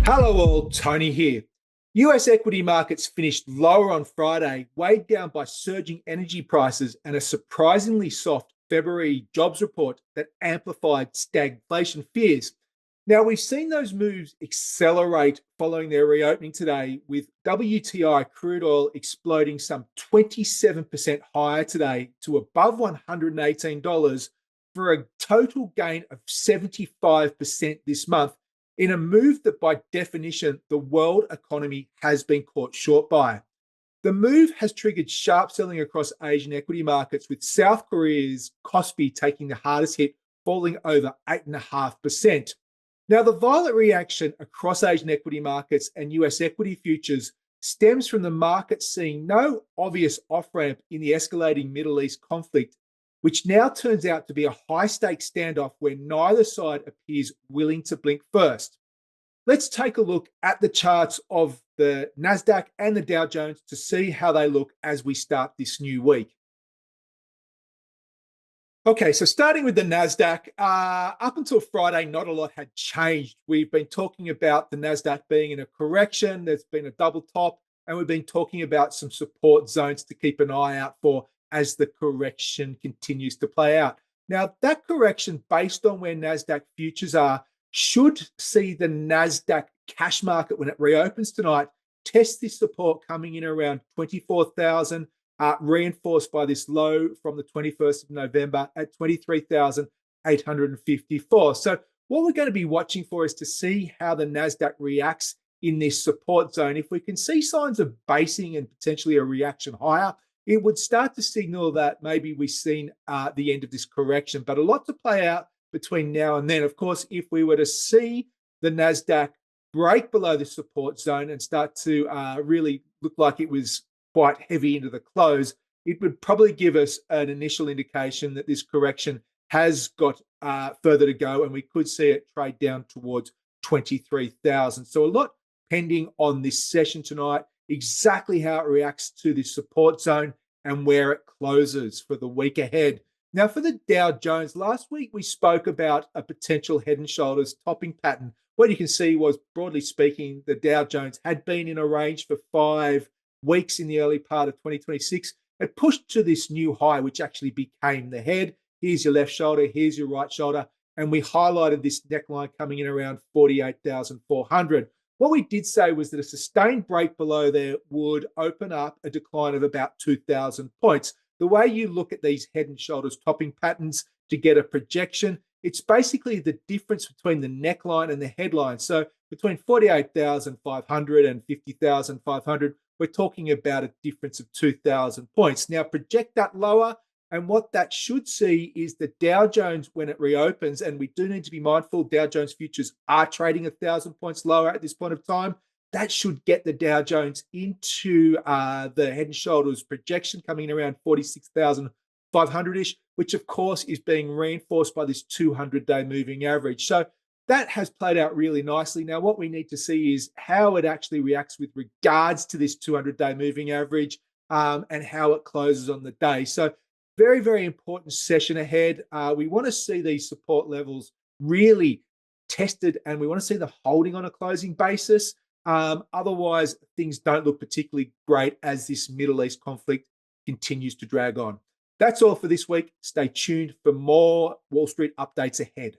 Hello all, Tony here. US equity markets finished lower on Friday, weighed down by surging energy prices and a surprisingly soft February jobs report that amplified stagflation fears. Now, we've seen those moves accelerate following their reopening today, with WTI crude oil exploding some 27% higher today to above $118 for a total gain of 75% this month, in a move that by definition the world economy has been caught short by. The move has triggered sharp selling across Asian equity markets, with South Korea's Kospi taking the hardest hit, falling over 8.5%. Now, the violent reaction across Asian equity markets and US equity futures stems from the market seeing no obvious off-ramp in the escalating Middle East conflict, which now turns out to be a high-stakes standoff where neither side appears willing to blink first. Let's take a look at the charts of the Nasdaq and the Dow Jones to see how they look as we start this new week. Okay, so starting with the Nasdaq, up until Friday, not a lot had changed. We've been talking about the Nasdaq being in a correction. There's been a double top, and we've been talking about some support zones to keep an eye out for as the correction continues to play out. Now, that correction, based on where Nasdaq futures are, should see the Nasdaq cash market, when it reopens tonight, test this support coming in around 24,000. Reinforced by this low from the 21st of November at 23,854. So what we're going to be watching for is to see how the NASDAQ reacts in this support zone. If we can see signs of basing and potentially a reaction higher, it would start to signal that maybe we've seen the end of this correction. But a lot to play out between now and then. Of course, if we were to see the NASDAQ break below the support zone and start to really look like it was quite heavy into the close, it would probably give us an initial indication that this correction has got further to go, and we could see it trade down towards 23,000. So a lot pending on this session tonight, exactly how it reacts to this support zone and where it closes for the week ahead. Now, for the Dow Jones, last week we spoke about a potential head and shoulders topping pattern. What you can see was, broadly speaking, the Dow Jones had been in a range for 5 weeks in the early part of 2026. It pushed to this new high, which actually became the head. Here's your left shoulder, here's your right shoulder, and we highlighted this neckline coming in around 48,400. What we did say was that a sustained break below there would open up a decline of about 2,000 points. The way you look at these head and shoulders topping patterns to get a projection, it's basically the difference between the neckline and the headline. So between 48,500 and 50,500, we're talking about a difference of 2,000 points. Now, project that lower, and what that should see is the Dow Jones, when it reopens, and we do need to be mindful, Dow Jones futures are trading 1,000 points lower at this point of time. That should get the Dow Jones into the head and shoulders projection coming in around 46,500-ish, which of course is being reinforced by this 200-day moving average. So that has played out really nicely. Now, what we need to see is how it actually reacts with regards to this 200-day moving average and how it closes on the day. So very, very important session ahead. We want to see these support levels really tested, and we want to see the holding on a closing basis. Otherwise, things don't look particularly great as this Middle East conflict continues to drag on. That's all for this week. Stay tuned for more Wall Street updates ahead.